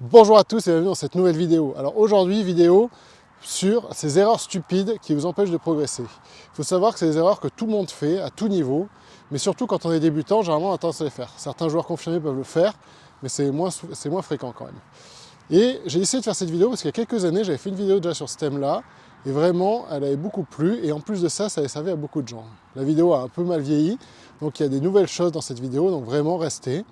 Bonjour à tous et bienvenue dans cette nouvelle vidéo. Alors aujourd'hui, vidéo sur ces erreurs stupides qui vous empêchent de progresser. Il faut savoir que c'est des erreurs que tout le monde fait à tout niveau, mais surtout quand on est débutant, généralement on a tendance à les faire. Certains joueurs confirmés peuvent le faire, mais c'est moins fréquent quand même. Et j'ai essayé de faire cette vidéo parce qu'il y a quelques années, j'avais fait une vidéo déjà sur ce thème-là, et vraiment, elle avait beaucoup plu, et en plus de ça, ça avait servi à beaucoup de gens. La vidéo a un peu mal vieilli, donc il y a des nouvelles choses dans cette vidéo, donc vraiment restez.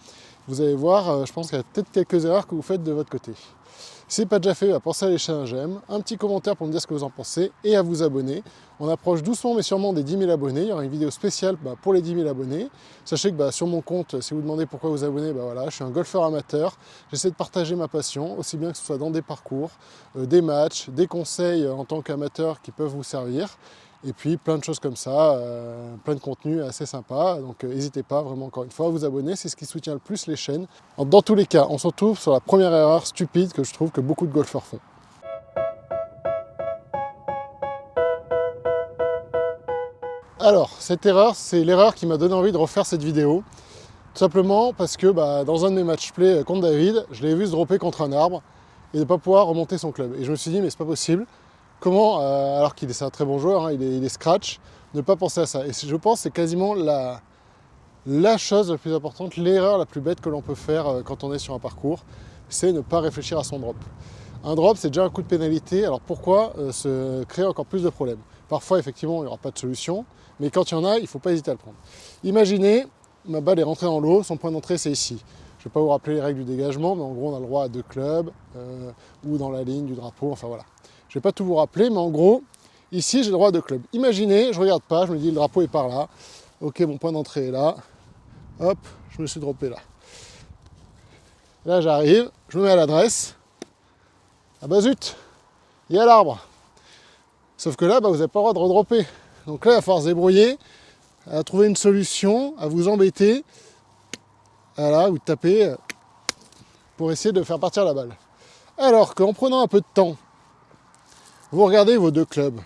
Vous allez voir, je pense qu'il y a peut-être quelques erreurs que vous faites de votre côté. Si ce n'est pas déjà fait, pensez à laisser un j'aime, un petit commentaire pour me dire ce que vous en pensez et à vous abonner. On approche doucement mais sûrement des 10 000 abonnés. Il y aura une vidéo spéciale pour les 10 000 abonnés. Sachez que sur mon compte, si vous demandez pourquoi vous abonnez, voilà, je suis un golfeur amateur. J'essaie de partager ma passion, aussi bien que ce soit dans des parcours, des matchs, des conseils en tant qu'amateur qui peuvent vous servir. Et puis plein de choses comme ça, plein de contenus assez sympas. Donc n'hésitez pas vraiment encore une fois à vous abonner, c'est ce qui soutient le plus les chaînes. Dans tous les cas, on se retrouve sur la première erreur stupide que je trouve que beaucoup de golfeurs font. Alors, cette erreur, c'est l'erreur qui m'a donné envie de refaire cette vidéo. Tout simplement parce que dans un de mes match play contre David, je l'ai vu se dropper contre un arbre et ne pas pouvoir remonter son club. Et je me suis dit, mais c'est pas possible. Comment, alors qu'il est un très bon joueur, hein, il est scratch, ne pas penser à ça. Et je pense que c'est quasiment la chose la plus importante, l'erreur la plus bête que l'on peut faire quand on est sur un parcours, c'est ne pas réfléchir à son drop. Un drop, c'est déjà un coup de pénalité, alors pourquoi se créer encore plus de problèmes? Parfois, effectivement, il n'y aura pas de solution, mais quand il y en a, il ne faut pas hésiter à le prendre. Imaginez, ma balle est rentrée dans l'eau, son point d'entrée, c'est ici. Je ne vais pas vous rappeler les règles du dégagement, mais en gros, on a le droit à 2 clubs, ou dans la ligne du drapeau, enfin voilà. Je ne vais pas tout vous rappeler, mais en gros, ici, j'ai le droit à 2 clubs. Imaginez, je ne regarde pas, je me dis, le drapeau est par là. Ok, mon point d'entrée est là. Hop, je me suis droppé là. Là, j'arrive, je me mets à l'adresse. Ah bah zut, il y a l'arbre. Sauf que là, vous n'avez pas le droit de redropper. Donc là, il va falloir se débrouiller, à trouver une solution, à vous embêter, voilà, ou taper pour essayer de faire partir la balle. Alors qu'en prenant un peu de temps, vous regardez vos 2 clubs,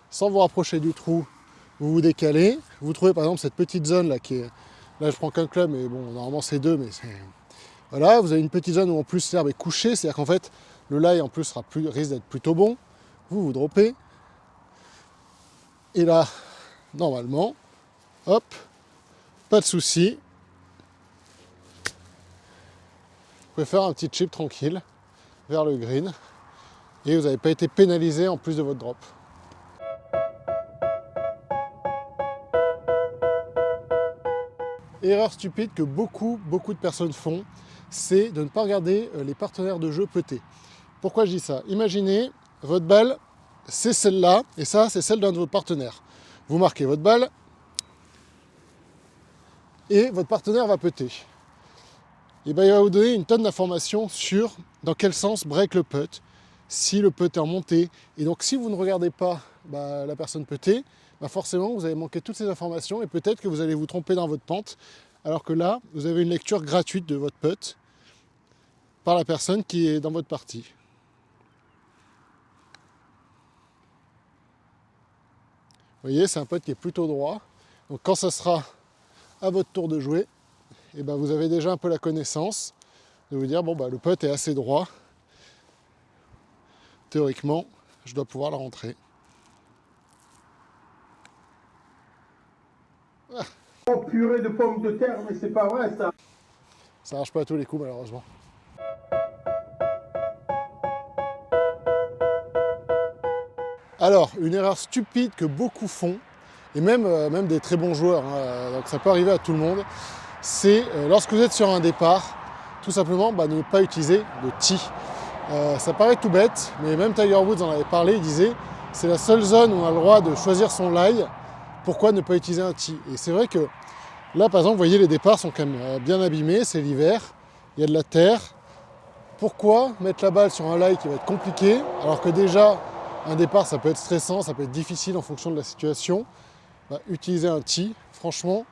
sans vous rapprocher du trou, vous vous décalez, vous trouvez par exemple cette petite zone là qui est... Là, je prends qu'un club, mais bon, normalement c'est 2, mais c'est... Voilà, vous avez une petite zone où en plus l'herbe est couchée, c'est-à-dire qu'en fait, le lie en plus risque d'être plutôt bon. Vous droppez. Et là, normalement, hop, pas de souci. Vous pouvez faire un petit chip tranquille vers le green. Et vous n'avez pas été pénalisé en plus de votre drop. Erreur stupide que beaucoup de personnes font, c'est de ne pas regarder les partenaires de jeu petés. Pourquoi je dis ça? Imaginez, votre balle, c'est celle-là, et ça, c'est celle d'un de vos partenaires. Vous marquez votre balle, et votre partenaire va putter. Et il va vous donner une tonne d'informations sur dans quel sens break le putt, si le putt est en montée. Et donc, si vous ne regardez pas la personne putter, forcément, vous allez manquer toutes ces informations, et peut-être que vous allez vous tromper dans votre pente, alors que là, vous avez une lecture gratuite de votre putt par la personne qui est dans votre partie. Vous voyez, c'est un putt qui est plutôt droit. Donc quand ça sera à votre tour de jouer, et vous avez déjà un peu la connaissance de vous dire, le putt est assez droit. Théoriquement, je dois pouvoir la rentrer. Ah. Oh purée de pommes de terre, mais c'est pas vrai ça. Ça marche pas à tous les coups malheureusement. Alors, une erreur stupide que beaucoup font, et même des très bons joueurs, hein, donc ça peut arriver à tout le monde, c'est lorsque vous êtes sur un départ, tout simplement ne pas utiliser de tee. Ça paraît tout bête, mais même Tiger Woods en avait parlé, il disait c'est la seule zone où on a le droit de choisir son lie, pourquoi ne pas utiliser un tee? Et c'est vrai que là par exemple, vous voyez les départs sont quand même bien abîmés, c'est l'hiver, il y a de la terre. Pourquoi mettre la balle sur un lie qui va être compliqué, alors que déjà un départ ça peut être stressant, ça peut être difficile en fonction de la situation? Utiliser un tee, franchement,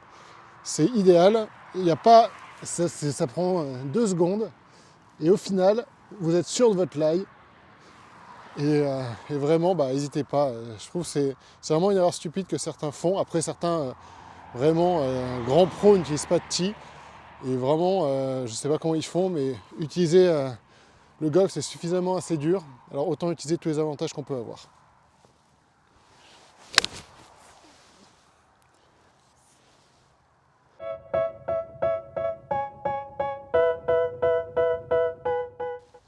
c'est idéal. Il n'y a pas, ça prend 2 secondes et au final, vous êtes sûr de votre lie. Et vraiment, n'hésitez pas. Je trouve que c'est vraiment une erreur stupide que certains font. Après, certains, vraiment, grands pros n'utilisent pas de tee. Et vraiment, je ne sais pas comment ils font, mais utiliser Le golf, c'est suffisamment assez dur, alors autant utiliser tous les avantages qu'on peut avoir.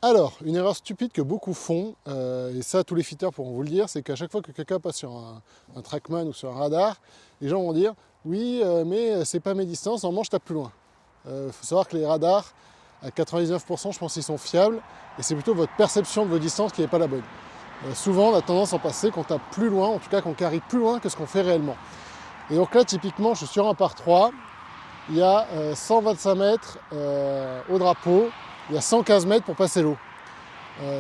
Alors, une erreur stupide que beaucoup font, et ça tous les fitters pourront vous le dire, c'est qu'à chaque fois que quelqu'un passe sur un Trackman ou sur un radar, les gens vont dire « oui, mais c'est pas mes distances, normalement je tape plus loin ». Il faut savoir que les radars, à 99%, je pense qu'ils sont fiables, et c'est plutôt votre perception de vos distances qui n'est pas la bonne. Souvent, on a tendance à penser qu'on tape plus loin, en tout cas qu'on carry plus loin que ce qu'on fait réellement. Et donc là, typiquement, je suis sur un par 3, il y a 125 mètres au drapeau, il y a 115 mètres pour passer l'eau.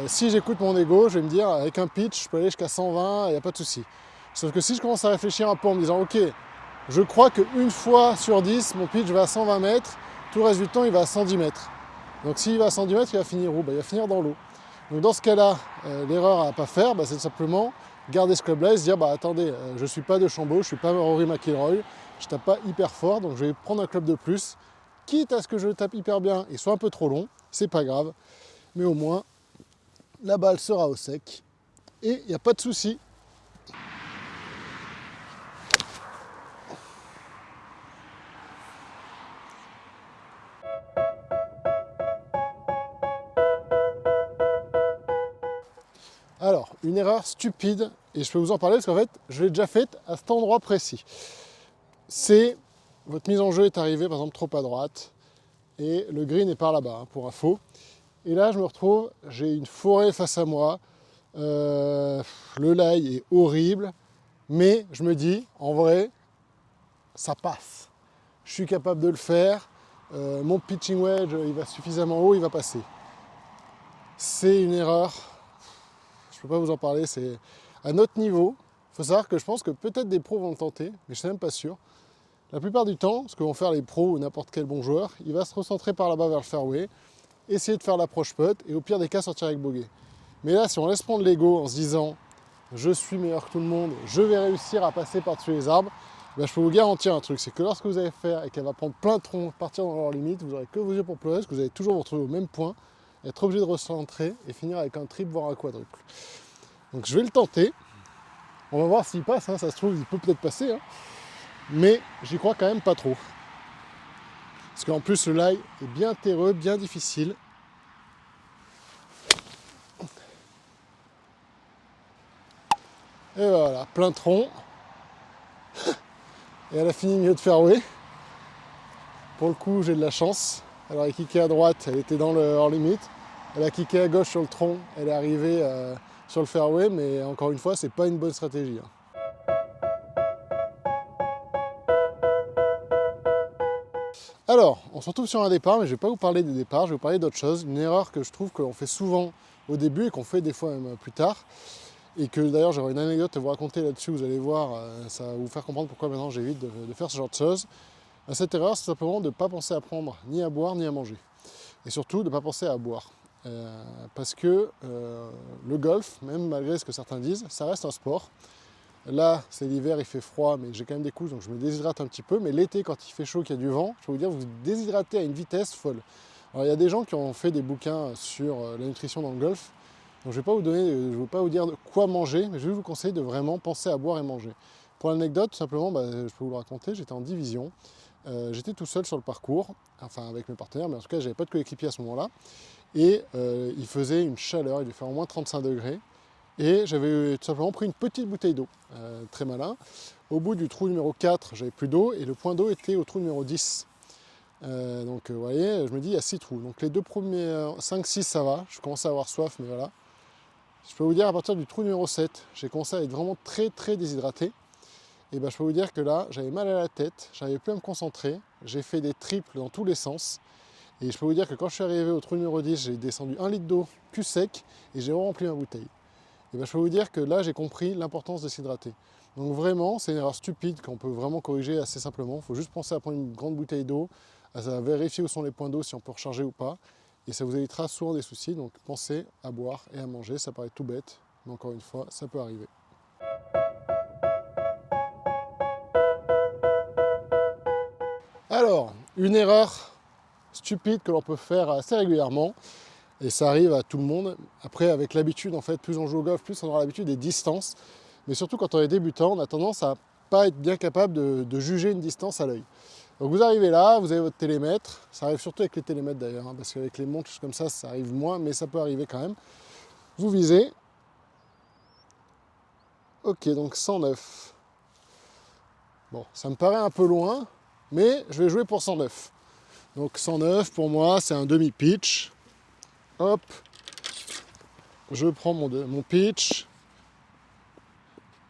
Si j'écoute mon ego, je vais me dire, avec un pitch, je peux aller jusqu'à 120, il n'y a pas de souci. Sauf que si je commence à réfléchir un peu en me disant, ok, je crois qu'une fois sur 10, mon pitch va à 120 mètres, tout le reste du temps, il va à 110 mètres. Donc s'il va à 110 mètres, il va finir où? Il va finir dans l'eau. Donc dans ce cas-là, l'erreur à ne pas faire, c'est simplement garder ce club-là et se dire, attendez, je ne suis pas de Chambaud, je ne suis pas Rory McIlroy, je ne tape pas hyper fort, donc je vais prendre un club de plus, quitte à ce que je tape hyper bien et soit un peu trop long, c'est pas grave, mais au moins, la balle sera au sec et il n'y a pas de souci. Alors, une erreur stupide, et je peux vous en parler parce qu'en fait, je l'ai déjà faite à cet endroit précis. C'est, votre mise en jeu est arrivée par exemple trop à droite, et le green est par là-bas, pour info. Et là, je me retrouve, j'ai une forêt face à moi, le lie est horrible, mais je me dis, en vrai, ça passe. Je suis capable de le faire, mon pitching wedge, il va suffisamment haut, il va passer. C'est une erreur. Je ne peux pas vous en parler, c'est à notre niveau. Il faut savoir que je pense que peut-être des pros vont le tenter, mais je ne suis même pas sûr. La plupart du temps, ce que vont faire les pros ou n'importe quel bon joueur, il va se recentrer par là-bas vers le fairway, essayer de faire l'approche putt et au pire des cas sortir avec bogey. Mais là, si on laisse prendre l'ego en se disant je suis meilleur que tout le monde, je vais réussir à passer par-dessus les arbres, je peux vous garantir un truc, c'est que lorsque vous allez faire et qu'elle va prendre plein de troncs, partir dans leur limite, vous n'aurez que vos yeux pour pleurer, parce que vous allez toujours vous retrouver au même point, être obligé de recentrer et finir avec un triple voire un quadruple. Donc je vais le tenter. On va voir s'il passe, ça se trouve, il peut peut-être passer. Mais j'y crois quand même pas trop. Parce qu'en plus, le lie est bien terreux, bien difficile. Et voilà, plein tronc. Et elle a fini milieu de fairway. Pour le coup, j'ai de la chance. Alors, elle a kické à droite, elle était dans le hors limite. Elle a kické à gauche sur le tronc, elle est arrivée sur le fairway, mais encore une fois, c'est pas une bonne stratégie. Alors, on se retrouve sur un départ, mais je ne vais pas vous parler des départs, je vais vous parler d'autre chose. Une erreur que je trouve qu'on fait souvent au début et qu'on fait des fois même plus tard. Et que d'ailleurs j'aurai une anecdote à vous raconter là-dessus, vous allez voir, ça va vous faire comprendre pourquoi maintenant j'évite de faire ce genre de choses. Cette erreur, c'est simplement de ne pas penser à prendre ni à boire ni à manger. Et surtout de ne pas penser à boire. Parce que le golf, même malgré ce que certains disent, ça reste un sport. Là, c'est l'hiver, il fait froid, mais j'ai quand même des couches, donc je me déshydrate un petit peu. Mais l'été, quand il fait chaud, qu'il y a du vent, je peux vous dire, vous vous déshydratez à une vitesse folle. Alors, il y a des gens qui ont fait des bouquins sur la nutrition dans le golf. Donc, je ne vais pas vous dire quoi manger, mais je vais vous conseiller de vraiment penser à boire et manger. Pour l'anecdote, tout simplement, je peux vous le raconter, j'étais en division. J'étais tout seul sur le parcours, enfin avec mes partenaires, mais en tout cas, j'avais pas de coéquipier à ce moment-là. Et il faisait une chaleur, il devait faire au moins 35 degrés. Et j'avais tout simplement pris une petite bouteille d'eau, très malin. Au bout du trou numéro 4, j'avais plus d'eau et le point d'eau était au trou numéro 10. Donc vous voyez, je me dis il y a 6 trous. Donc les deux premiers 5-6 ça va, je commence à avoir soif, mais voilà. Je peux vous dire à partir du trou numéro 7, j'ai commencé à être vraiment très très déshydraté. Et je peux vous dire que là, j'avais mal à la tête, j'arrivais plus à me concentrer, j'ai fait des triples dans tous les sens. Et je peux vous dire que quand je suis arrivé au trou numéro 10, j'ai descendu 1 litre d'eau cul sec et j'ai rempli ma bouteille. Et je peux vous dire que là, j'ai compris l'importance de s'hydrater. Donc vraiment, c'est une erreur stupide qu'on peut vraiment corriger assez simplement. Il faut juste penser à prendre une grande bouteille d'eau, à vérifier où sont les points d'eau, si on peut recharger ou pas. Et ça vous évitera souvent des soucis. Donc pensez à boire et à manger. Ça paraît tout bête, mais encore une fois, ça peut arriver. Alors, une erreur stupide que l'on peut faire assez régulièrement, Et ça arrive à tout le monde. Après, avec l'habitude, en fait, plus on joue au golf, plus on aura l'habitude des distances. Mais surtout quand on est débutant, on a tendance à pas être bien capable de juger une distance à l'œil. Donc vous arrivez là, vous avez votre télémètre. Ça arrive surtout avec les télémètres d'ailleurs, hein, parce qu'avec les montres comme ça arrive moins, mais ça peut arriver quand même. Vous visez. Ok, donc 109. Bon, ça me paraît un peu loin, mais je vais jouer pour 109. Donc 109 pour moi, c'est un demi-pitch. Hop, je prends mon pitch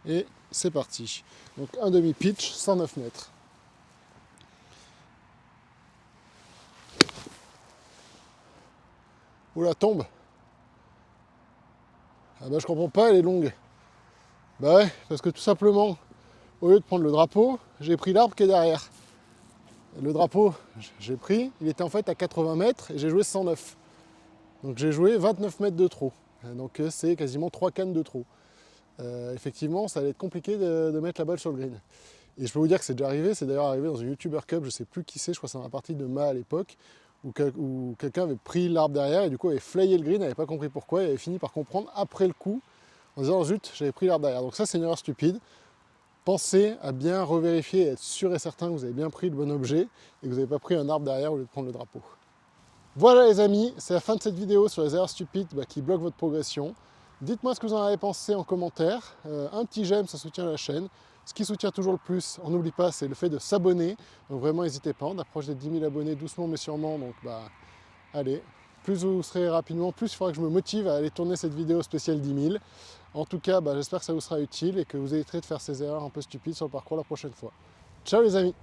et c'est parti. Donc un demi-pitch, 109 mètres. Oula, tombe. Ah bah je comprends pas, elle est longue. Bah ouais, parce que tout simplement, au lieu de prendre le drapeau, j'ai pris l'arbre qui est derrière. Le drapeau, j'ai pris, il était en fait à 80 mètres et j'ai joué 109. Donc j'ai joué 29 mètres de trop. Donc c'est quasiment 3 cannes de trop. Effectivement, ça allait être compliqué de mettre la balle sur le green. Et je peux vous dire que c'est déjà arrivé, c'est d'ailleurs arrivé dans une YouTuber Cup, je ne sais plus qui c'est, je crois que c'est dans la partie de Ma à l'époque, où quelqu'un avait pris l'arbre derrière et du coup avait flayé le green, n'avait pas compris pourquoi, et avait fini par comprendre après le coup, en disant zut, j'avais pris l'arbre derrière. Donc ça c'est une erreur stupide. Pensez à bien revérifier et être sûr et certain que vous avez bien pris le bon objet et que vous n'avez pas pris un arbre derrière au lieu de prendre le drapeau. Voilà les amis, c'est la fin de cette vidéo sur les erreurs stupides qui bloquent votre progression. Dites-moi ce que vous en avez pensé en commentaire. Un petit j'aime, ça soutient la chaîne. Ce qui soutient toujours le plus, on n'oublie pas, c'est le fait de s'abonner. Donc vraiment, n'hésitez pas, on approche des 10 000 abonnés doucement mais sûrement. Donc allez, plus vous serez rapidement, plus il faudra que je me motive à aller tourner cette vidéo spéciale 10 000. En tout cas, j'espère que ça vous sera utile et que vous éviterez de faire ces erreurs un peu stupides sur le parcours la prochaine fois. Ciao les amis!